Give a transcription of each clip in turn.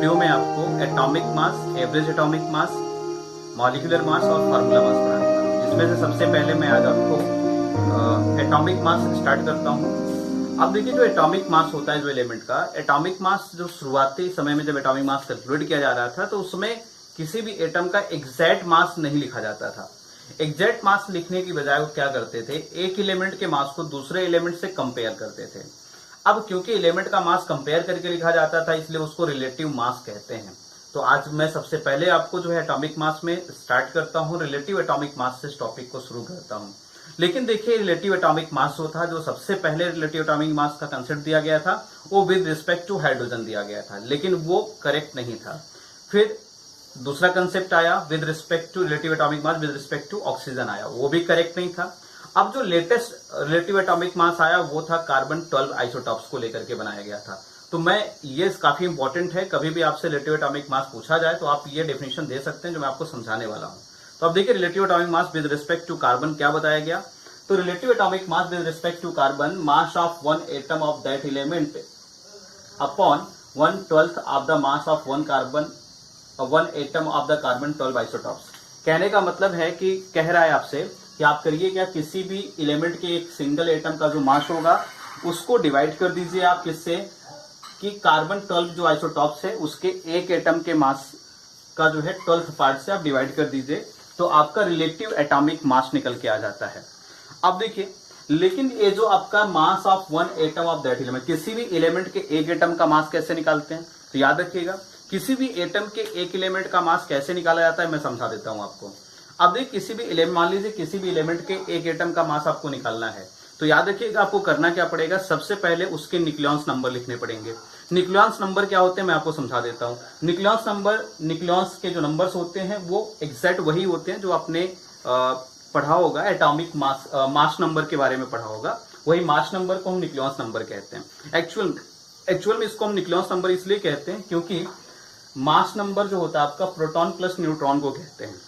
Video में आपको atomic mass, average atomic mass, molecular mass और फार्मूला मास पढ़ाने वाला हूँ, जिसमें से सबसे पहले मैं आज आपको एटॉमिक मास स्टार्ट करता हूँ। अब देखिए, जो एटॉमिक मास होता है जो एलिमेंट का, एटॉमिक मास जो शुरुआती समय में जब एटॉमिक मास कैलकुलेट किया जा रहा था तो उसमें किसी भी एटम का एग्जैक्ट मास नहीं लिखा जाता था। एग्जैक्ट मास लिखने की बजाय वो क्या करते थे, एक एलिमेंट के मास को दूसरे एलिमेंट से कंपेयर करते थे। अब क्योंकि एलिमेंट का मास कंपेयर करके लिखा जाता था, इसलिए उसको रिलेटिव मास कहते हैं। तो आज मैं सबसे पहले आपको जो है एटॉमिक मास में स्टार्ट करता हूं, रिलेटिव एटॉमिक मास से इस टॉपिक को शुरू करता हूं। लेकिन देखिए, रिलेटिव एटॉमिक मास जो था, जो सबसे पहले रिलेटिव एटॉमिक मास का कंसेप्ट दिया गया था, वो विद रिस्पेक्ट टू हाइड्रोजन दिया गया था, लेकिन वो करेक्ट नहीं था। फिर दूसरा कंसेप्ट आया with respect to relative atomic mass with respect to oxygen आया, वो भी करेक्ट नहीं था। अब जो लेटेस्ट रिलेटिव एटॉमिक मास आया वो था कार्बन 12 आइसोटॉप्स को लेकर के बनाया गया था। तो मैं ये काफी इंपॉर्टेंट है, कभी भी आपसे रिलेटिव एटॉमिक मास पूछा जाए तो आप ये डेफिनेशन दे सकते हैं जो मैं आपको समझाने वाला हूं। तो अब देखिए, relative atomic mass with respect to carbon क्या बताया गया। तो relative atomic mass with respect to carbon, mass of one atom of that element upon 1/12 of the mass of one atom of the carbon 12 isotopes. कहने का मतलब है कि कह रहा है आपसे कि आप करिए क्या, किसी भी एलिमेंट के एक सिंगल एटम का जो मास होगा उसको डिवाइड कर दीजिए आप किससे, कि कार्बन 12 जो आइसोटॉप्स है उसके एक एटम के मास का जो है 12th पार्ट से आप डिवाइड कर दीजिए, तो आपका रिलेटिव एटॉमिक मास निकल के आ जाता है। अब देखिए, लेकिन ये जो आपका मास of one atom of that element, किसी भी एलिमेंट के एक एटम का मास कैसे निकालते हैं, तो याद रखिएगा, किसी भी एटम के एक एलिमेंट का मास कैसे निकाला जाता है मैं समझा देता हूं आपको। अब देखिए, किसी भी एलिमेंट, मान लीजिए किसी भी एलिमेंट के एक एटम का मास आपको निकालना है, तो याद रखिएगा आपको करना क्या पड़ेगा, सबसे पहले उसके न्यूक्लियॉन्स नंबर लिखने पड़ेंगे। न्यूक्लियॉन्स नंबर क्या होते हैं मैं आपको समझा देता हूं। न्यूक्लियॉन्स के जो नंबर्स होते हैं वो एग्जैक्ट वही होते हैं जो आपने पढ़ा होगा एटॉमिक मास नंबर के बारे में पढ़ा होगा, वही मास नंबर को हम न्यूक्लियॉन्स नंबर कहते हैं। एक्चुअल में इसको हम न्यूक्लियॉन्स नंबर इसलिए कहते हैं क्योंकि मास नंबर जो होता है आपका प्रोटॉन प्लस न्यूट्रॉन को कहते हैं।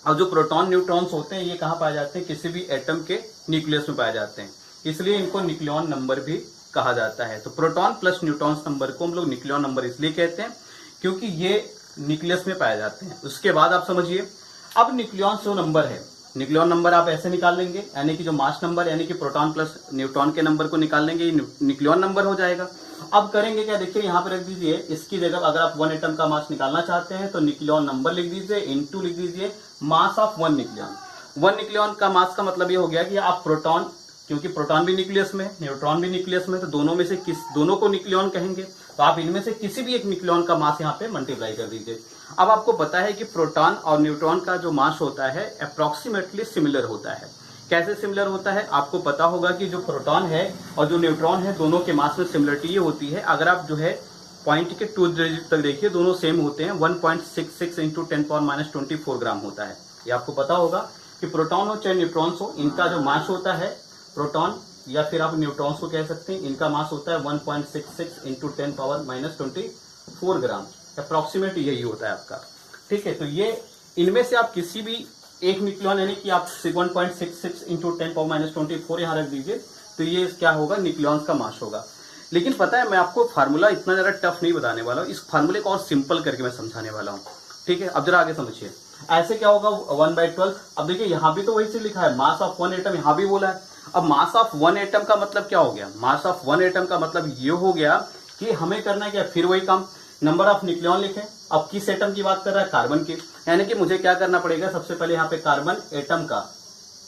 और जो प्रोटॉन न्यूट्रॉन्स होते हैं ये कहाँ पाए जाते हैं, किसी भी एटम के न्यूक्लियस में पाए जाते हैं, इसलिए इनको न्यूक्लियॉन नंबर भी कहा जाता है। तो प्रोटॉन प्लस न्यूट्रॉन्स नंबर को हम लोग न्यूक्लियॉन नंबर इसलिए कहते हैं क्योंकि ये न्यूक्लियस में पाए जाते हैं। उसके बाद आप समझिए, अब न्यूक्लियॉन्स जो नंबर है, न्यूक्लियॉन नंबर आप ऐसे निकाल लेंगे, यानी कि जो मास नंबर यानी कि प्रोटॉन प्लस न्यूट्रॉन के नंबर को निकाल लेंगे, ये न्यूक्लियॉन नंबर हो जाएगा। अब करेंगे क्या, देखिए यहाँ पे रख दीजिए, इसकी जगह अगर आप वन एटम का मास निकालना चाहते हैं तो न्यूक्लियॉन नंबर लिख दीजिए, इनटू लिख दीजिए मास of one nucleon. One nucleon का मास का मतलब ये हो गया कि आप प्रोटॉन, क्योंकि प्रोटॉन भी न्यूक्लियस में, न्यूट्रॉन भी न्यूक्लियस में, तो दोनों में से दोनों को न्यूक्लियॉन कहेंगे, तो आप इनमें से किसी भी एक न्यूक्लियॉन का मास यहाँ पे मल्टीप्लाई कर दीजिए। अब आपको पता है कि प्रोटॉन और न्यूट्रॉन का जो मास होता है अप्रोक्सीमेटली सिमिलर होता है। कैसे सिमिलर होता है, आपको पता होगा कि जो प्रोटॉन है और जो न्यूट्रॉन है दोनों के मास में सिमिलरिटी ये होती है, अगर आप जो है पॉइंट के 2 डिजिट तक देखिए दोनों सेम होते हैं, 1.66 इंटू 10⁻24 ग्राम होता है। ये आपको पता होगा कि प्रोटॉन हो चाहे न्यूट्रॉन्स हो, इनका जो मास होता है, प्रोटॉन या फिर आप न्यूट्रॉन्स को कह सकते हैं, इनका मास होता है 1.66 इंटू 10⁻24 ग्राम। अप्रोक्सीमेट यही होता है आपका, ठीक है। तो ये इनमें से आप किसी भी एक न्यूक्लियॉन, यानी कि आप 1.66 इंटू 10⁻24 यहाँ रख दीजिए, तो ये क्या होगा, न्यूक्लियॉन्स का मास होगा। लेकिन पता है, मैं आपको फार्मूला इतना ज्यादा टफ नहीं बताने वाला हूँ, इस फार्मूले को और सिंपल करके मैं समझाने वाला हूँ, ठीक है। अब जरा आगे समझिए, ऐसे क्या होगा 1/12। अब देखिए यहाँ भी तो वही से लिखा है, मास ऑफ वन एटम, यहाँ भी बोला है। अब मास ऑफ वन एटम का मतलब क्या हो गया, मास ऑफ वन एटम का मतलब ये हो गया कि हमें करना क्या, फिर वही काम, नंबर ऑफ न्यूक्लियॉन लिखें। अब किस एटम की बात कर रहा है, कार्बन की, यानी कि मुझे क्या करना पड़ेगा, सबसे पहले यहाँ पे कार्बन एटम का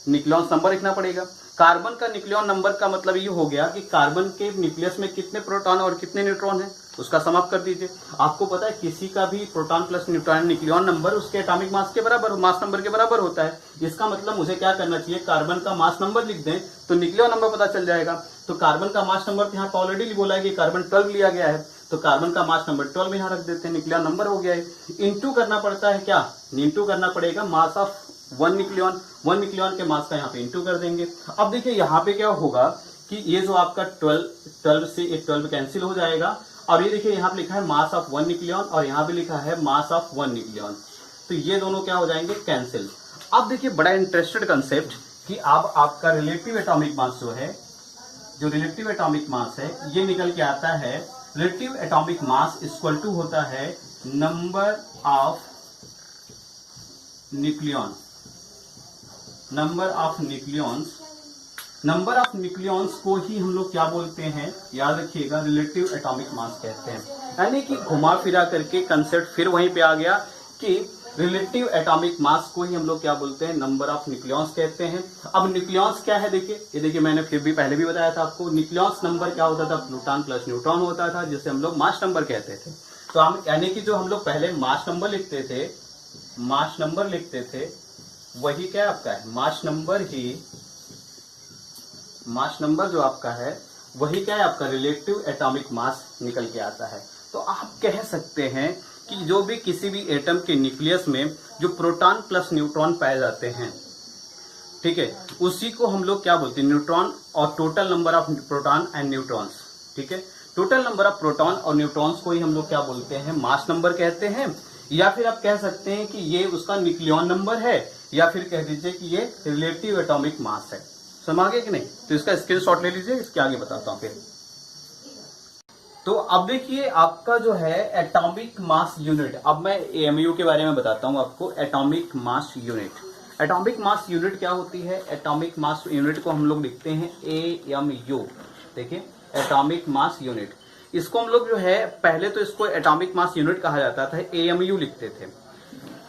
न्यूक्लियॉन नंबर लिखना पड़ेगा। कार्बन का न्यूक्लियॉन नंबर का मतलब ये हो गया कि कार्बन के न्यूक्लियस में कितने प्रोटॉन और कितने न्यूट्रॉन है, उसका सम अप कर दीजिए। आपको पता है किसी का भी proton plus neutron nucleon number उसके एटॉमिक मास के बराबर, मास नंबर के बराबर होता है। इसका मतलब मुझे क्या करना चाहिए, कार्बन का मास नंबर लिख दें तो न्यूक्लियॉन नंबर पता चल जाएगा। तो कार्बन का मास नंबर तो यहाँ पे ऑलरेडी बोला है कि कार्बन 12 लिया गया है, तो कार्बन का मास नंबर 12 यहाँ रख देते हैं, न्यूक्लियॉन नंबर हो गया है। इंटू करना पड़ता है क्या, इंटू करना पड़ेगा मास ऑफ वन न्यूक्लियॉन के मास का यहाँ पे इंटू कर देंगे। अब देखिए यहाँ पे क्या होगा कि ये जो आपका 12 से एक 12 कैंसिल हो जाएगा, और ये देखिए यहाँ पे लिखा है मास ऑफ वन न्यूक्लियॉन और यहाँ पे लिखा है मास ऑफ वन न्यूक्लियॉन, तो ये दोनों क्या हो जाएंगे, कैंसिल। अब देखिए बड़ा इंटरेस्टेड कंसेप्ट कि अब आपका रिलेटिव एटॉमिक मास जो है, जो रिलेटिव एटॉमिक मास है, ये निकल के आता है relative atomic mass equal to होता है number of nucleon, number of nucleons. Number of nucleons को ही हम लोग क्या बोलते हैं, याद रखिएगा, रिलेटिव एटॉमिक मास कहते हैं। यानी कि घुमा फिरा करके कंसेप्ट फिर वहीं पे आ गया कि रिलेटिव एटॉमिक मास को ही हम लोग क्या बोलते हैं, नंबर ऑफ न्यूक्लियॉन्स कहते हैं। अब न्यूक्लियॉन्स क्या है, देखिए ये देखिए, मैंने फिर भी पहले भी बताया था आपको, न्यूक्लियॉन्स नंबर क्या होता था, प्रोटॉन प्लस न्यूट्रॉन होता था, जिसे हम लोग मास नंबर कहते थे। तो हम यानी कि जो हम लोग पहले मास नंबर लिखते थे, मास नंबर लिखते थे, वही क्या आपका है, मास नंबर ही, मास नंबर जो आपका है वही क्या है आपका रिलेटिव एटॉमिक मास निकल के आता है। तो आप कह सकते हैं कि जो भी किसी भी एटम के न्यूक्लियस में जो प्रोटॉन प्लस न्यूट्रॉन पाए जाते हैं, ठीक है, उसी को हम लोग क्या बोलते हैं, न्यूट्रॉन, और total number of proton and neutrons, ठीक है, टोटल नंबर ऑफ प्रोटॉन और न्यूट्रॉन्स को ही हम लोग क्या बोलते हैं, मास नंबर कहते हैं। या फिर आप कह सकते हैं कि ये उसका न्यूक्लियॉन नंबर है, या फिर कह दीजिए कि ये रिलेटिव एटॉमिक मास है। समझ गए कि नहीं? तो इसका स्क्रीनशॉट ले लीजिए, इसके आगे बताता हूं फिर। तो अब देखिए आपका जो है एटॉमिक मास यूनिट, अब मैं एएमयू के बारे में बताता हूं आपको। Atomic mass unit, atomic mass unit क्या होती है, एटॉमिक मास यूनिट को हम लोग लिखते हैं एएमयू। देखिए एटॉमिक मास यूनिट, इसको हम लोग जो है पहले तो इसको एटॉमिक मास यूनिट कहा जाता था, एएमयू लिखते थे।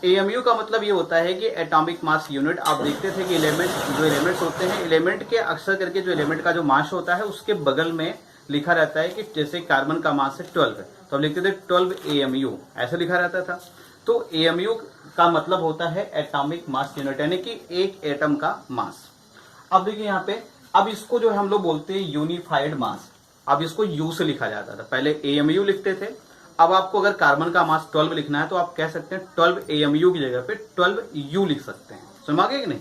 एएमयू का मतलब ये होता है कि एटॉमिक मास यूनिट। आप देखते थे कि जो एलिमेंट्स होते हैं, एलिमेंट के अक्सर करके जो एलिमेंट का जो मास होता है उसके बगल में लिखा रहता है कि जैसे कार्बन का मास है 12 है, तो हम लिखते थे 12 एएमयू, ऐसे लिखा रहता था। तो एएमयू का मतलब होता है एटॉमिक मास यूनिट, यानी कि एक एटम का मास। अब देखिए यहाँ पे, अब इसको जो हम लोग बोलते हैं यूनिफाइड मास। अब इसको यू से लिखा जाता था, पहले एएमयू लिखते थे। अब आपको अगर कार्बन का मास 12 लिखना है तो आप कह सकते हैं 12 एएमयू की जगह पे 12 यू लिख सकते हैं। समझ गए कि नहीं?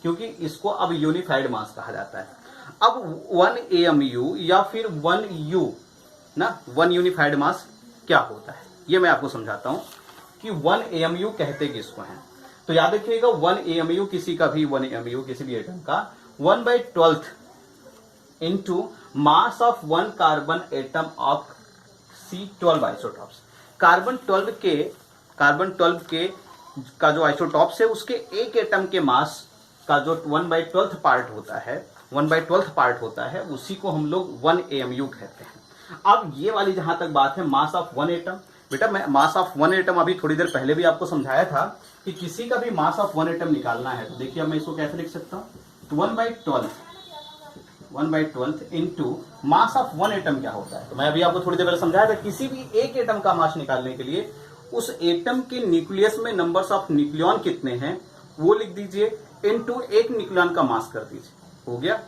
क्योंकि इसको अब यूनिफाइड मास कहा जाता है। अब 1 एएमयू या फिर 1 यू ना, 1 यूनिफाइड मास क्या होता है ये मैं आपको समझाता हूं कि 1 एएमयू कहते किसको हैं। तो याद रखिएगा 1 एएमयू किसी का भी 1 एएमयू किसी भी एटम का 1/12 into mass of 1 carbon atom of C12 isotopes. Carbon 12 के का जो आइसोटॉप्स है उसके एक एटम के मास का जो 1/12 पार्ट होता है, 1/12 पार्ट होता है, उसी को हम लोग 1 एएमयू कहते हैं। अब ये वाली जहां तक बात है मास ऑफ 1 एटम, बेटा मैं मास ऑफ 1 एटम अभी थोड़ी देर पहले भी आपको समझाया था कि किसी का भी मास ऑफ 1 एटम निकालना है तो देखिए मैं इसको कैसे लिख सकता हूं, तो 1/12 इंटू मास ऑफ 1 एटम क्या होता है। तो मैं अभी आपको थोड़ी देर पहले समझाया था किसी भी एक एटम का मास निकालने के लिए उस एटम के न्यूक्लियस में नंबर्स ऑफ न्यूक्लियॉन कितने हैं वो लिख दीजिए, इनटू एक न्यूक्लियॉन का मास कर दीजिए, हो गया।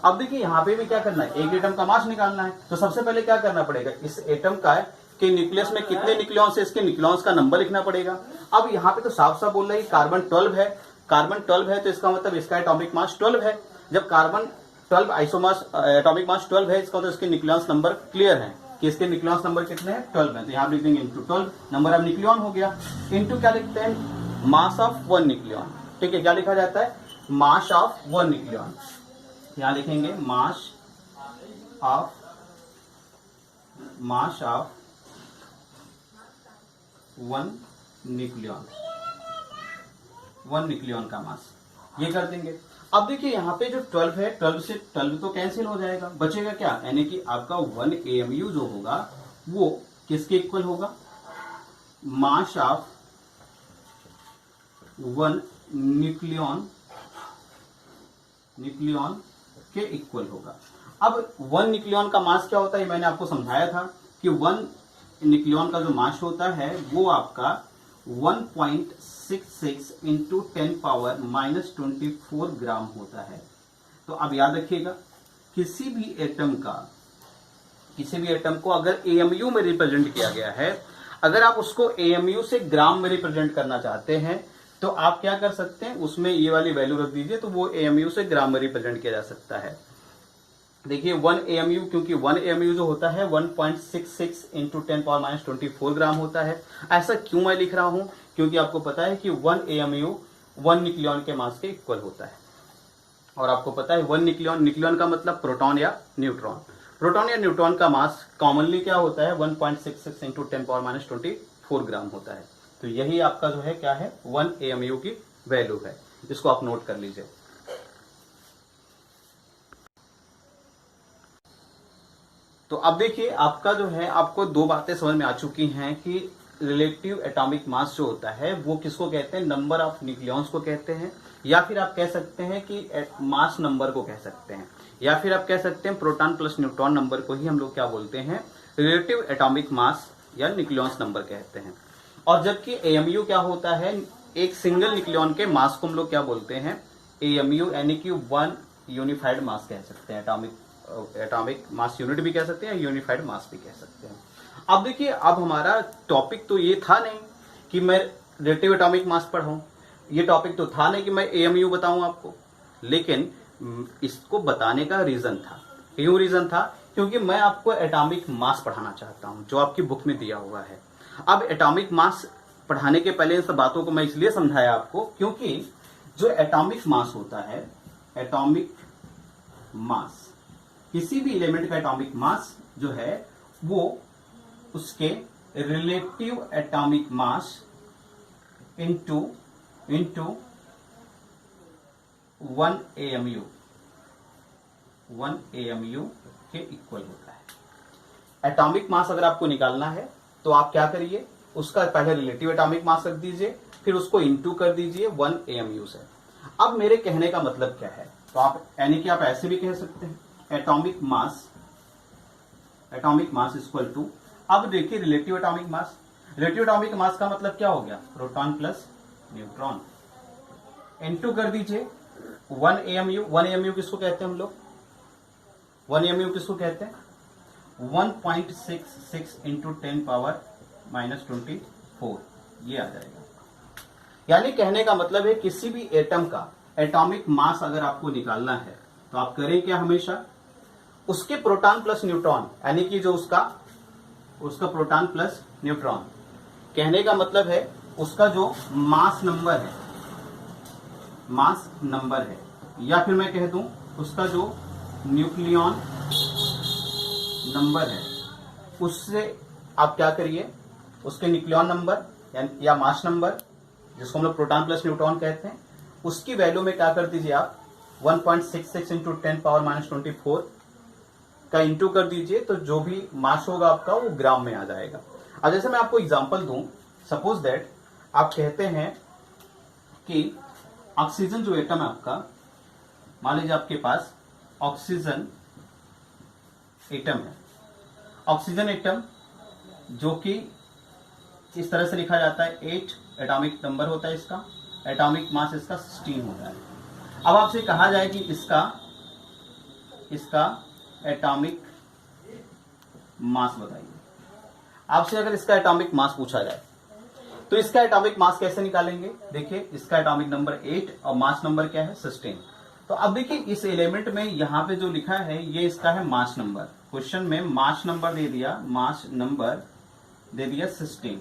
अब देखिए यहाँ पे भी क्या करना है, एक एटम का मास निकालना है। तो सबसे पहले क्या करना पड़ेगा, इस एटम का के न्यूक्लियस में कितने न्यूक्लियॉन्स है, इसके न्यूक्लियॉन्स का नंबर लिखना पड़ेगा। अब यहाँ पे तो साफ साफ बोल रहा है कार्बन 12 है, कार्बन 12 है तो इसका मतलब इसका एटॉमिक मास 12 है। जब कार्बन 12 आइसोमास एटॉमिक मास 12 है, इसका तो इसके न्यूक्लियॉन्स नंबर क्लियर है कि इसके न्यूक्लियॉन्स नंबर कितने हैं, 12 है। तो यहाँ लिख देंगे इंटू 12, नंबर ऑफ न्यूक्लियॉन हो गया, इंटू क्या लिखते हैं, मास ऑफ 1 न्यूक्लियॉन। ठीक है, क्या लिखा जाता है, मास ऑफ 1 न्यूक्लियॉन। यहाँ लिखेंगे मास ऑफ 1 न्यूक्लियॉन, 1 न्यूक्लियॉन का मास, ये कर देंगे। अब देखिए यहाँ पे जो 12 है, 12 से 12 तो कैंसिल हो जाएगा, बचेगा क्या, यानी कि आपका 1 एएमयू जो होगा वो किसके इक्वल होगा, मास ऑफ 1 न्यूक्लियॉन के इक्वल होगा। अब 1 न्यूक्लियॉन का मास क्या होता है, मैंने आपको समझाया था कि 1 न्यूक्लियॉन का जो मास होता है वो आपका 1.66 इंटू 10⁻⁻24 ग्राम होता है। तो अब याद रखिएगा किसी भी एटम को अगर एएमयू में रिप्रेजेंट किया गया है, अगर आप उसको एएमयू से ग्राम में रिप्रेजेंट करना चाहते हैं तो आप क्या कर सकते हैं, उसमें ये वाली वैल्यू रख दीजिए, तो वो एएमयू से ग्राम में रिप्रेजेंट किया जा सकता है। देखिए 1 एएमयू, क्योंकि 1 एएमयू जो होता है 1.66 इंटू 10⁻⁻24 ग्राम होता है। ऐसा क्यों मैं लिख रहा हूं, क्योंकि आपको पता है कि 1 एएमयू 1 न्यूक्लियॉन के मास के इक्वल होता है। और आपको पता है 1 न्यूक्लियॉन का मतलब प्रोटॉन या न्यूट्रॉन। प्रोटॉन या न्यूट्रॉन का मास कॉमनली क्या होता है 1.66 इंटू 10⁻24 ग्राम होता है। तो यही आपका जो है क्या है 1 AMU की वैल्यू है, इसको आप नोट कर लीजिए। तो अब देखिए आपका जो है आपको दो बातें समझ में आ चुकी हैं कि रिलेटिव एटॉमिक मास जो होता है वो किसको कहते हैं, नंबर ऑफ न्यूक्लियॉन्स को कहते हैं, या फिर आप कह सकते हैं कि मास नंबर को कह सकते हैं, या फिर आप कह सकते हैं प्रोटॉन प्लस न्यूट्रॉन नंबर को ही हम लोग क्या बोलते हैं रिलेटिव एटॉमिक मास या न्यूक्लियॉन्स नंबर कहते हैं। और जबकि AMU क्या होता है, एक सिंगल न्यूक्लियॉन के मास को हम लोग क्या बोलते हैं AMU, यानी कि 1 यूनिफाइड मास कह सकते हैं, एटॉमिक मास यूनिट भी कह सकते हैं, यूनिफाइड मास भी कह सकते हैं। अब देखिए अब हमारा टॉपिक तो ये था नहीं कि मैं रिलेटिव एटॉमिक मास पढ़ाऊं, ये टॉपिक तो था नहीं कि मैं AMU बताऊं आपको, लेकिन इसको बताने का रीजन था। क्यों रीजन था? क्योंकि मैं आपको एटॉमिक मास पढ़ाना चाहता हूं जो आपकी बुक में दिया हुआ है। अब एटॉमिक मास पढ़ाने के पहले इन सब बातों को मैं इसलिए समझाया आपको क्योंकि जो एटॉमिक मास होता है, एटॉमिक मास, किसी भी एलिमेंट का एटॉमिक मास जो है वो उसके relative atomic mass into 1 AMU के इक्वल होता है। एटॉमिक मास अगर आपको निकालना है तो आप क्या करिए, उसका पहले रिलेटिव एटॉमिक मास रख दीजिए, फिर उसको इनटू कर दीजिए 1 AMU से। अब मेरे कहने का मतलब क्या है, तो आप यानी कि आप ऐसे भी कह सकते हैं एटॉमिक मास इक्वल टू, अब देखिए रिलेटिव एटॉमिक मास, रिलेटिव एटॉमिक मास का मतलब क्या हो गया प्रोटॉन प्लस न्यूट्रॉन, इनटू कर दीजिए 1 AMU। 1 AMU किसको कहते हैं हम लोग, 1 AMU किसको कहते हैं 1.66 इंटू 10⁻24, ये आ जाएगा। यानी कहने का मतलब है किसी भी एटम का एटॉमिक मास अगर आपको निकालना है तो आप करें क्या, हमेशा उसके प्रोटॉन प्लस न्यूट्रॉन, यानी कि जो उसका प्रोटॉन प्लस न्यूट्रॉन, कहने का मतलब है उसका जो मास नंबर है, या फिर मैं कह दूं उसका जो न्यूक्लियॉन नंबर है, उससे आप क्या करिए उसके न्यूक्लियॉन नंबर या मास नंबर, जिसको हम लोग प्रोटॉन प्लस न्यूट्रॉन कहते हैं, उसकी वैल्यू में क्या कर दीजिए आप 1.66 इंटू 10⁻24 का इंटू कर दीजिए, तो जो भी मास होगा आपका वो ग्राम में आ जाएगा। अब जैसे मैं आपको एग्जांपल दूं, सपोज दैट आप कहते हैं कि ऑक्सीजन जो एटम है आपका, मान लीजिए आपके पास ऑक्सीजन एटम है, ऑक्सीजन एटम जो कि इस तरह से लिखा जाता है 8 एटॉमिक नंबर होता है इसका, एटॉमिक मास इसका 16 होता है। अब आपसे कहा जाए कि इसका एटॉमिक मास बताइए, आपसे अगर इसका एटॉमिक मास पूछा जाए तो इसका एटॉमिक मास कैसे निकालेंगे, देखिए इसका एटॉमिक नंबर 8 और मास नंबर क्या है 16। तो अब देखिए इस एलिमेंट में यहां पे जो लिखा है ये इसका है मास नंबर, क्वेश्चन में मास नंबर दे दिया 16,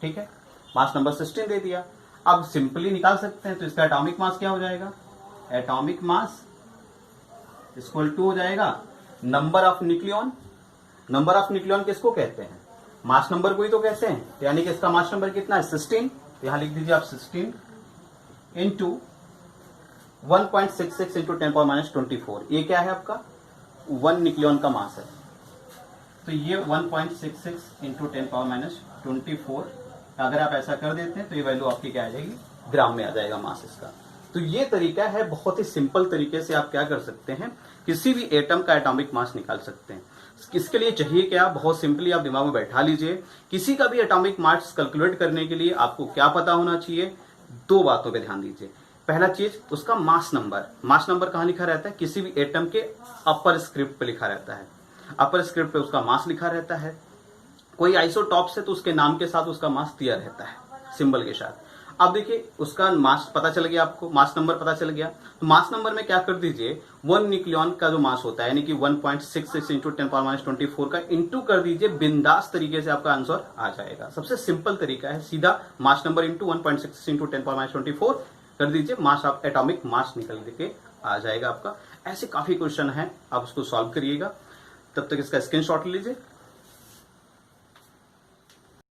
ठीक है, मास नंबर 16 दे दिया। अब सिंपली निकाल सकते हैं, तो इसका एटॉमिक मास क्या हो जाएगा, एटॉमिक मास इक्वल टू हो जाएगा number of nucleon. Number of nucleon किसको कहते हैं, मास नंबर को ही तो कहते हैं, यानी कि इसका मास नंबर कितना है 16, यहां लिख दीजिए आप 16 इंटू 1.66 इंटू 10⁻24, ये क्या है आपका 1 न्यूक्लियॉन का मास है, तो ये 1.66 इंटू 10⁻24, अगर आप ऐसा कर देते हैं तो ये वैल्यू आपकी क्या आ जाएगी, ग्राम में आ जाएगा मास इसका। तो ये तरीका है, बहुत ही सिंपल तरीके से आप क्या कर सकते हैं, किसी भी एटम का एटॉमिक मास निकाल सकते हैं। इसके लिए चाहिए क्या, बहुत सिंपली आप दिमाग में बैठा लीजिए, किसी का भी एटॉमिक मास कैलकुलेट करने के लिए आपको क्या पता होना चाहिए, दो बातों पे ध्यान दीजिए। पहला चीज उसका मास नंबर कहां लिखा रहता है, किसी भी एटम के अपर स्क्रिप्ट पे लिखा रहता है, अपर स्क्रिप्ट पे उसका मास लिखा रहता है। कोई आइसोटॉप्स है तो उसके नाम के साथ उसका मास दिया रहता है सिंबल के साथ। अब देखिए उसका मास पता चल गया, आपको मास नंबर पता चल गया, तो मास नंबर में क्या कर दीजिए 1 न्यूक्लियॉन का जो मास होता है यानी कि 1.66 इंटू 10⁻24 का इंटू कर दीजिए, बिंदास तरीके से आपका आंसर आ जाएगा। सबसे सिंपल तरीका है, सीधा मास नंबर इंटू 1.66 इंटू 10⁻24 कर दीजिए, मास ऑफ एटॉमिक मास निकल के आ जाएगा आपका। ऐसे काफी क्वेश्चन है, आप उसको सॉल्व करिएगा। तब तक इसका स्क्रीनशॉट लीजिए।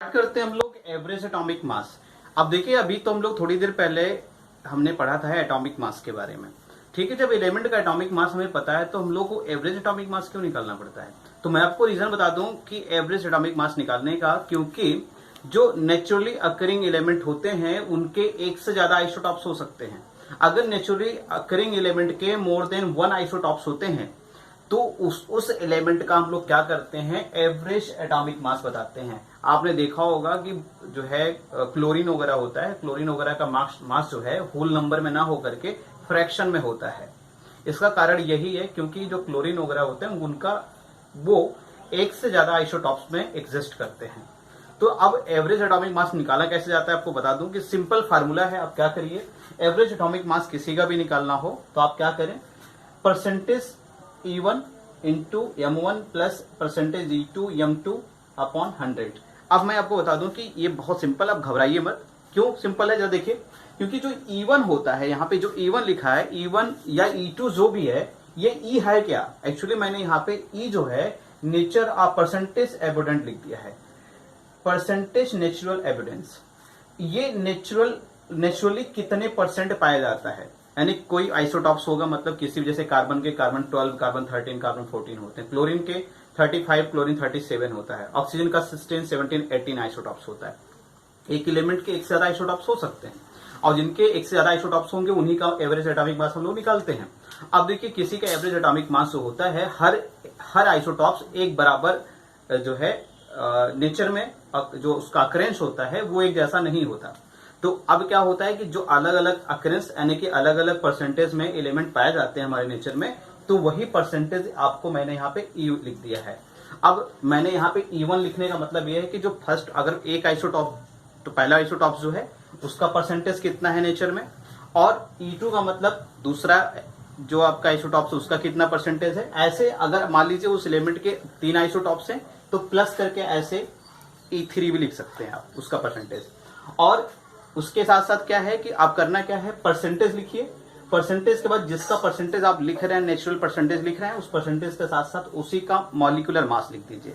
स्टार्ट करते हैं हम लोग एवरेज एटॉमिक मास। अब देखिए, अभी तो हम लोग थोड़ी देर पहले हमने पढ़ा था एटॉमिक मास के बारे में, ठीक है। जब एलिमेंट का एटॉमिक मास हमें पता है तो हम लोग को एवरेज एटॉमिक मास क्यों निकालना पड़ता है? तो मैं आपको रीजन बता दूं कि एवरेज एटॉमिक मास निकालने का, क्योंकि जो नेचुरली अकरिंग एलिमेंट होते हैं उनके एक से ज्यादा आइसोटॉप्स हो सकते हैं। अगर नेचुरली अकरिंग एलिमेंट के मोर देन 1 आइसोटॉप्स होते हैं तो उस एलिमेंट का हम लोग क्या करते हैं, एवरेज एटॉमिक मास बताते हैं। आपने देखा होगा कि जो है क्लोरीन वगैरह होता है, क्लोरीन वगैरह का मास जो है होल नंबर में ना होकर के फ्रैक्शन में होता है। इसका कारण यही है क्योंकि जो क्लोरीन वगैरह होते हैं उनका वो एक से ज्यादा आइसोटॉप्स में एग्जिस्ट करते हैं। तो अब एवरेज एटॉमिक मास निकाला कैसे जाता है आपको बता दूं कि सिंपल फार्मूला है। आप क्या करिए, एवरेज एटॉमिक मास किसी का भी निकालना हो तो आप क्या करें, percentage E1 into M1 plus percentage E2 M2 upon 100। अब मैं आपको बता दूं कि ये बहुत सिंपल, आप घबराइए मत। क्यों सिंपल है जरा देखिए, क्योंकि जो E1 होता है, यहाँ पे जो E1 लिखा है, E1 या E2 जो भी है, ये E है क्या? एक्चुअली मैंने यहाँ पे E जो है नेचर परसेंटेज एबोडेंट लिख दिया है, परसेंटेज नेचुरल एविडेंस। ये नेचुरली कितने परसेंट पाया जाता है, यानी कोई आइसोटॉप्स होगा, मतलब किसी भी, जैसे कार्बन के कार्बन 12, कार्बन 13, कार्बन 14 होते हैं, क्लोरीन के 35, क्लोरीन 37 होता है, ऑक्सीजन का 16, 17, 18 आइसोटॉप्स होता है। एक एलिमेंट के एक से ज्यादा आइसोटॉप्स हो सकते हैं और जिनके एक से ज्यादा आइसोटॉप्स होंगे उन्हीं का एवरेज एटॉमिक मास हम लोग निकालते हैं। अब देखिए, किसी का एवरेज एटॉमिक मास जो होता है, हर आइसोटॉप्स एक बराबर जो है नेचर में जो उसका अकरेंस होता है वो एक जैसा नहीं होता। तो अब क्या होता है कि जो अलग अलग अकरेंस यानी कि अलग अलग परसेंटेज में एलिमेंट पाए जाते हैं हमारे नेचर में, तो वही परसेंटेज आपको मैंने यहाँ पे ई लिख दिया है। अब मैंने यहाँ पे E1 लिखने का मतलब ये है कि जो फर्स्ट, अगर एक आइसोटॉप, तो पहला आइसोटॉप जो है उसका परसेंटेज कितना है नेचर में, और E2 का मतलब दूसरा जो आपका आइसोटॉप्स उसका कितना परसेंटेज है। ऐसे अगर मान लीजिए उस एलिमेंट के 3 आइसोटॉप्स हैं तो प्लस करके ऐसे E3 भी लिख सकते हैं आप उसका परसेंटेज। और उसके साथ साथ क्या है कि आप करना क्या है, परसेंटेज लिखिए। परसेंटेज के बाद जिसका परसेंटेज आप लिख रहे हैं, नेचुरल परसेंटेज लिख रहे हैं, उस परसेंटेज के साथ साथ उसी का मॉलिक्यूलर मास लिख दीजिए।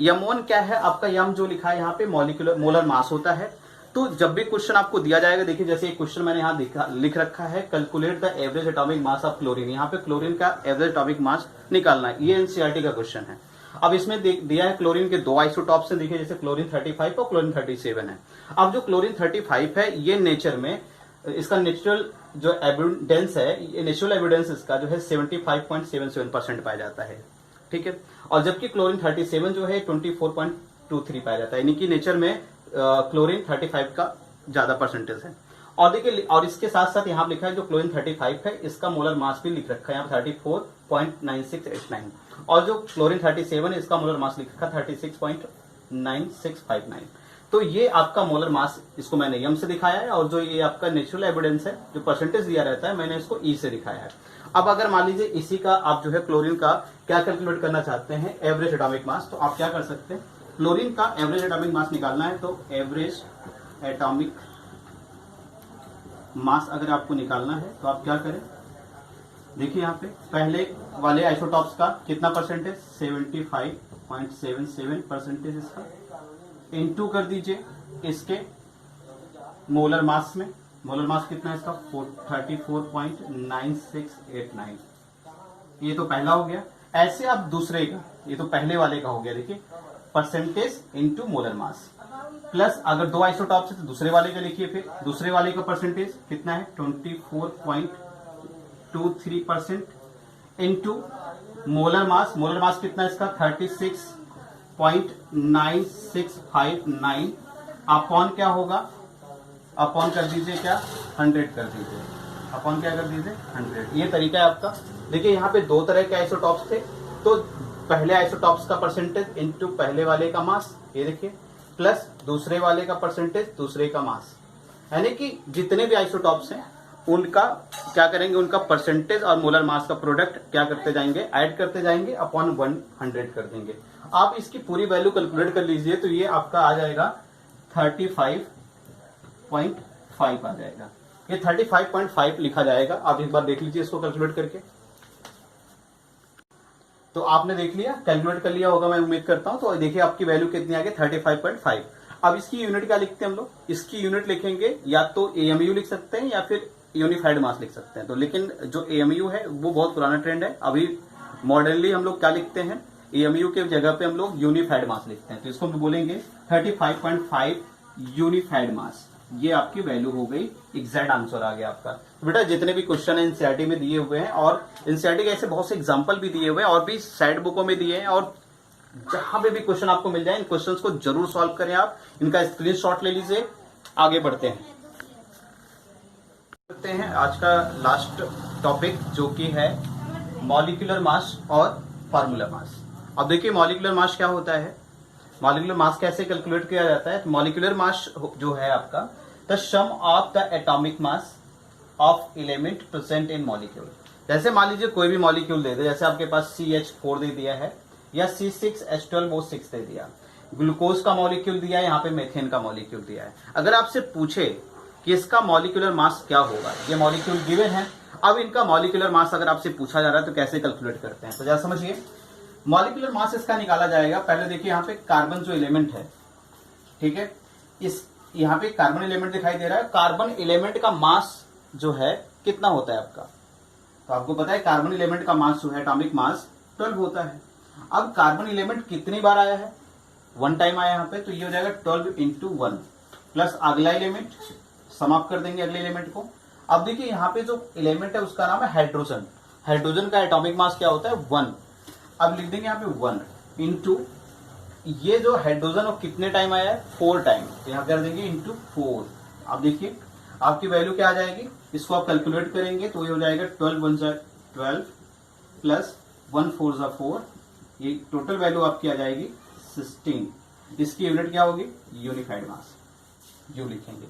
M1 क्या है आपका, यम जो लिखा है यहाँ पे मोलर मास होता है। तो जब भी क्वेश्चन आपको दिया जाएगा, देखिए जैसे एक क्वेश्चन मैंने यहाँ लिख रखा है, calculate the average atomic mass of chlorine. यहाँ पे क्लोरीन का एवरेज एटॉमिक मास निकालना है, ये एनसीईआरटी का क्वेश्चन है। अब इसमें दिया है क्लोरीन के 2 आइसोटॉप्स हैं, देखिए जैसे क्लोरीन 35 और क्लोरीन 37 है। अब जो क्लोरीन 35 है ये नेचर में इसका नेचुरल जो एविडेंस है, ये नेचुरल एविडेंस इसका जो है 75.77% पाया जाता है, ठीक है। और जबकि क्लोरीन 37 जो है 24.23 पाया जाता है, यानी कि नेचर में क्लोरीन 35 का ज्यादा परसेंटेज है। और देखिए, और इसके साथ साथ यहाँ लिखा है जो क्लोरीन 35 है इसका मोलर मास भी लिख रखा है यहाँ 34.9689, और जो क्लोरीन 37 है इसका मोलर मास लिख रखा है 36.9659। तो ये आपका मोलर मास, इसको मैंने यम से दिखाया है, और जो ये आपका नेचुरल एविडेंस है जो परसेंटेज दिया रहता है, मैंने इसको ई से दिखाया है। अब अगर मान लीजिए इसी का आप जो है क्लोरीन का क्या कैलकुलेट करना चाहते हैं, एवरेज एटॉमिक मास, तो आप क्या कर सकते हैं, क्लोरीन का एवरेज एटॉमिक मास निकालना है तो एवरेज एटॉमिक मास अगर आपको निकालना है तो आप क्या करें, देखिए यहाँ पे पहले वाले आइसोटॉप्स का कितना परसेंटेज, 75.77 परसेंटेज इसका, इनटू कर दीजिए इसके मोलर मास में। मोलर मास कितना है इसका, 34.9689। ये तो पहला हो गया। ऐसे आप दूसरे का, ये तो पहले वाले का हो गया, देखिए percentage into molar mass, plus अगर 2 आइसोटॉप्स है तो दूसरे वाले का लिखिए, फिर दूसरे वाले का परसेंटेज कितना है 24.23% into molar mass. Molar mass कितना है इसका 36.9659 अपॉन क्या होगा, अपॉन कर दीजिए क्या 100 कर दीजिए, अपॉन क्या कर दीजिए 100। ये तरीका है आपका। देखिए यहाँ पे 2 तरह के आइसोटॉप्स थे, तो पहले आइसोटॉप्स का परसेंटेज इनटू पहले वाले का मास, ये देखिए, प्लस दूसरे वाले का परसेंटेज दूसरे का मास, यानी कि जितने भी आइसोटॉप्स हैं उनका क्या करेंगे, उनका परसेंटेज और मोलर मास का प्रोडक्ट क्या करते जाएंगे, ऐड करते जाएंगे, अपॉन 100 कर देंगे। आप इसकी पूरी वैल्यू कैलकुलेट कर लीजिए तो ये आपका आ जाएगा 35.5 आ जाएगा। ये 35.5 लिखा जाएगा, आप एक बार देख लीजिए इसको कैलकुलेट करके। तो आपने देख लिया, कैलकुलेट कर लिया होगा मैं उम्मीद करता हूं। तो देखिए आपकी वैल्यू कितनी आ गई 35.5। अब इसकी यूनिट क्या लिखते हैं हम लोग, इसकी यूनिट लिखेंगे या तो एएमयू लिख सकते हैं या फिर यूनिफाइड मास लिख सकते हैं। तो लेकिन जो एएमयू है वो बहुत पुराना ट्रेंड है, अभी मॉडर्नली हम लोग क्या लिखते हैं, एएमयू के जगह पे हम लोग यूनिफाइड मास लिखते हैं। तो इसको हम बोलेंगे 35.5 यूनिफाइड मास। ये आपकी वैल्यू हो गई, एग्जैक्ट आंसर आ गया आपका। तो बेटा जितने भी क्वेश्चन है एनसीईआरटी में दिए हुए हैं और एनसीईआरटी के ऐसे बहुत से एग्जांपल भी दिए हुए हैं और भी साइड बुकों में दिए हैं, और जहां पे भी क्वेश्चन आपको मिल जाए इन क्वेश्चंस को जरूर सॉल्व करें आप, इनका स्क्रीनशॉट ले लीजिए। आगे बढ़ते हैं आज का लास्ट टॉपिक जो कि है मॉलिक्यूलर मास और फार्मूला मास। अब देखिए मॉलिक्यूलर मास क्या होता है, मॉलिक्यूलर मास कैसे कैलकुलेट किया जाता है। मॉलिक्यूलर मास जो है आपका the sum of the atomic mass of element present in molecule. जैसे मान लीजिए कोई भी मॉलिक्यूल दे दे, जैसे आपके पास CH4 दे दिया है या C6H12O6 दे दिया, ग्लूकोज का मॉलिक्यूल दिया है, यहाँ पे मेथेन का मॉलिक्यूल दिया है। अगर आपसे पूछे कि इसका मॉलिक्यूलर मास क्या होगा, ये मॉलिक्यूल गिवन है, अब इनका मॉलिक्यूलर मास अगर आपसे पूछा जा रहा है तो कैसे कैलकुलेट करते हैं। तो जरा समझिए, मॉलिक्यूलर मास इसका निकाला जाएगा। पहले देखिए यहाँ पे कार्बन जो एलिमेंट है, ठीक है, इस यहाँ पे कार्बन एलिमेंट दिखाई दे रहा है। कार्बन एलिमेंट का मास जो है कितना होता है आपका, तो आपको पता है कार्बन एलिमेंट का मास जो है एटॉमिक मास 12 होता है। अब कार्बन एलिमेंट कितनी बार आया है, 1 टाइम आया यहाँ पे, तो ये हो जाएगा 12 इंटू 1 प्लस अगला एलिमेंट, समाप्त कर देंगे अगले एलिमेंट को। अब देखिए यहाँ पे जो एलिमेंट है उसका नाम है हाइड्रोजन। हाइड्रोजन का एटॉमिक मास क्या होता है 1। अब लिख देंगे यहाँ पे 1 इंटू ये जो हाइड्रोजन और कितने टाइम आया है 4 टाइम, तो यहाँ कर देंगे इंटू 4। अब देखिए आपकी वैल्यू क्या आ जाएगी, इसको आप कैलकुलेट करेंगे तो ये हो जाएगा 12 1 जा 12 प्लस 1 4 जा 4, ये टोटल वैल्यू आपकी आ जाएगी 16। इसकी यूनिट क्या होगी, यूनिफाइड मास, यू लिखेंगे,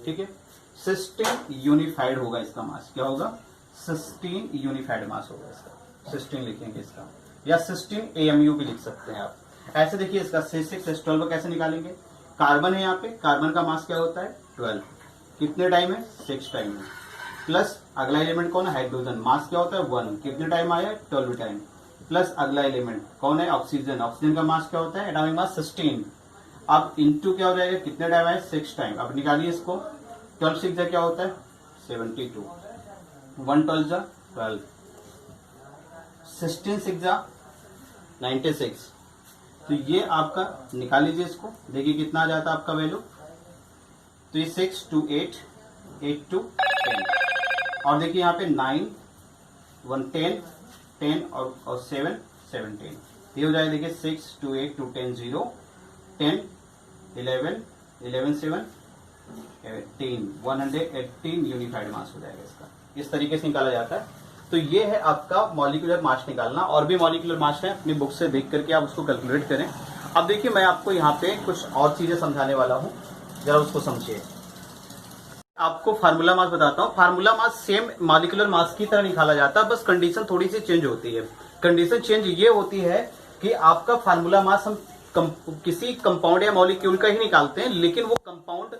ठीक है। 16 यूनिफाइड होगा इसका मास, क्या होगा 16 यूनिफाइड मास होगा इसका, 16 लिखेंगे इसका, या 16 AMU भी लिख सकते हैं आप। ऐसे देखिए इसका C6H12 कैसे निकालेंगे, कार्बन है यहाँ पे, कार्बन का मास क्या होता है 12, कितने टाइम है 6 टाइम है, प्लस अगला एलिमेंट कौन है हाइड्रोजन, मास क्या होता है 1, कितने टाइम आया 12 टाइम, प्लस अगला एलिमेंट कौन है ऑक्सीजन, ऑक्सीजन का मास क्या होता है एटॉमिक मास 16। अब इंटू क्या हो जाएगा, कितने टाइम आया 6 टाइम। अब निकालिए इसको, 12 6 जा क्या होता है 72, 1 12 जा 12, 16 6 जा 96। तो ये आपका निकाल लीजिए इसको, देखिए कितना आ जाता है आपका वैल्यू, तो ये 6 2 8 8 2 10, और देखिए यहाँ पे 9 1 10 10 और 7 17, ये हो जाएगा देखिए 6 2 8 2 10 0 10 11 11 7 18 118 यूनिफाइड मास हो जाएगा इसका। इस तरीके से निकाला जाता है। तो ये है आपका मॉलिक्यूलर मास निकालना, और भी मॉलिक्यूलर मास है अपनी बुक से देख करके आप उसको कैलकुलेट करें। अब देखिए मैं आपको यहाँ पे कुछ और चीजें समझाने वाला हूँ, जरा उसको समझिए। आपको फार्मूला मास बताता हूँ। Formula mass same molecular mass की तरह निकाला जाता है, बस कंडीशन थोड़ी सी चेंज होती है। कंडीशन चेंज ये होती है कि आपका फार्मूला मास हम किसी कंपाउंड या मॉलिक्यूल का ही निकालते हैं, लेकिन वो कंपाउंड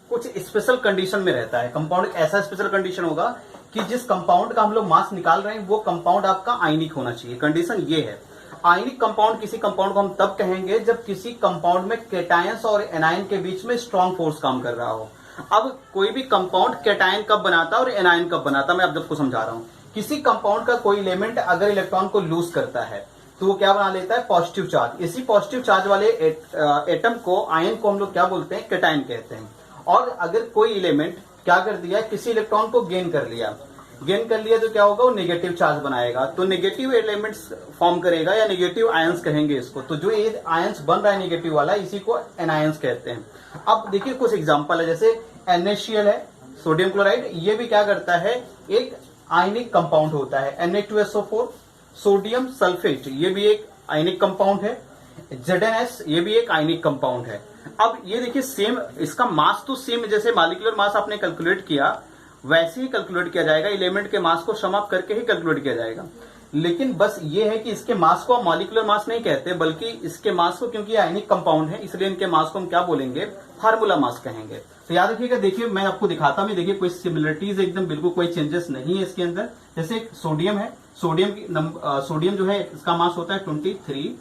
कुछ स्पेशल कंडीशन में रहता है। कंपाउंड ऐसा स्पेशल कंडीशन होगा कि जिस कंपाउंड का हम लोग मास निकाल रहे हैं वो कंपाउंड आपका आयनिक होना चाहिए। कंडीशन ये है, आयनिक कंपाउंड किसी कंपाउंड को हम तब कहेंगे जब किसी कंपाउंड में कैटायंस और एनायन के बीच में स्ट्रॉन्ग फोर्स काम कर रहा हो। अब कोई भी कंपाउंड कैटायन कब बनाता है और एनायन कब बनाता है, मैं अब आपको समझा रहा हूं। किसी कंपाउंड का कोई एलिमेंट अगर इलेक्ट्रॉन को लूज करता है तो वो क्या बना लेता है, पॉजिटिव चार्ज। इसी पॉजिटिव चार्ज वाले एटम को, आयन को हम लोग क्या बोलते हैं, कैटायन कहते हैं। और अगर कोई एलिमेंट क्या कर दिया, किसी इलेक्ट्रॉन को गेन कर लिया तो क्या होगा, वो नेगेटिव चार्ज बनाएगा, तो नेगेटिव एलिमेंट्स फॉर्म करेगा या नेगेटिव आयंस कहेंगे इसको। तो जो ये आयंस बन रहा है नेगेटिव वाला, इसी को एनायंस कहते हैं। अब देखिए कुछ एग्जांपल है, जैसे NaCl है, सोडियम क्लोराइड, ये भी क्या करता है, एक आयनिक कंपाउंड होता है। Na2SO4, सोडियम सल्फेट, ये भी एक आयनिक कंपाउंड है। ZnS, ये भी एक आयनिक कंपाउंड है। अब ये देखिए सेम, इसका मास तो सेम, जैसे मॉलिक्यूलर मास आपने कैलकुलेट किया वैसे ही कैलकुलेट किया जाएगा, एलिमेंट के मास को समाप्त करके ही कैलकुलेट किया जाएगा। लेकिन बस ये है कि इसके मास को हम मॉलिक्यूलर मास नहीं कहते, बल्कि इसके मास को, क्योंकि आयनिक कंपाउंड है इसलिए इनके मास को हम क्या बोलेंगे, फार्मूला मास कहेंगे। तो याद रखिएगा, देखिए मैं आपको दिखाता हूं, देखिए कोई सिमिलरिटीज एकदम बिल्कुल कोई चेंजेस नहीं है इसके अंदर। जैसे सोडियम है, सोडियम जो है इसका मास होता है 23,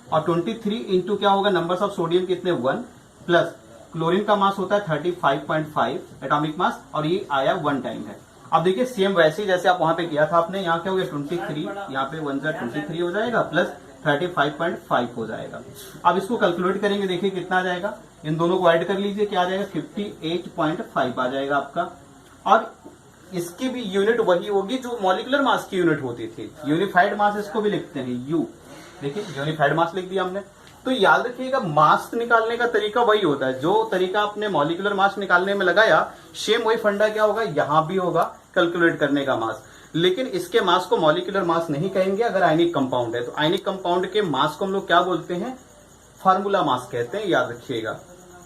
और 23 इंटू क्या होगा, नंबर्स ऑफ सोडियम कितने 1, प्लस क्लोरीन का मास होता है 35.5 एटॉमिक मास, और ये आया 1 टाइम है। अब देखिए सेम वैसे ही जैसे आप वहां पे किया था आपने, यहाँ क्या हो गया 23, यहाँ पे 1 जा 23 हो जाएगा, प्लस 35.5 हो जाएगा। अब इसको कैलकुलेट करेंगे, देखिए कितना आ जाएगा, इन दोनों को ऐड कर लीजिए, क्या आ जाएगा 58.5 आ जाएगा आपका। और इसकी भी यूनिट वही होगी जो मॉलिक्यूलर मास की यूनिट होती थी, यूनिफाइड मास इसको भी लिखते हैं यू। देखिए यूनिफाइड मास लिख दिया हमने। तो याद रखिएगा मास निकालने का तरीका वही होता है, जो तरीका आपने मॉलिक्यूलर मास निकालने में लगाया, सेम वही फंडा क्या होगा यहां भी होगा, कैलकुलेट करने का मास। लेकिन इसके मास को मॉलिक्यूलर मास नहीं कहेंगे अगर आयनिक कंपाउंड है, तो आयनिक कंपाउंड के मास को हम लोग क्या बोलते हैं, फार्मूला मास कहते हैं, याद रखिएगा।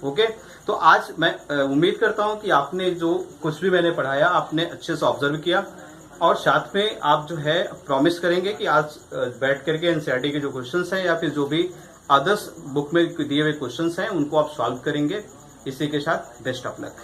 ओके, तो आज मैं उम्मीद करता हूं कि आपने जो कुछ भी मैंने पढ़ाया आपने अच्छे से ऑब्जर्व किया, और साथ में आप जो है प्रॉमिस करेंगे कि आज बैठ करके एनसीईआरटी के जो क्वेश्चंस हैं या फिर जो भी अदर्स बुक में दिए हुए क्वेश्चंस हैं उनको आप सॉल्व करेंगे। इसी के साथ बेस्ट ऑफ लक।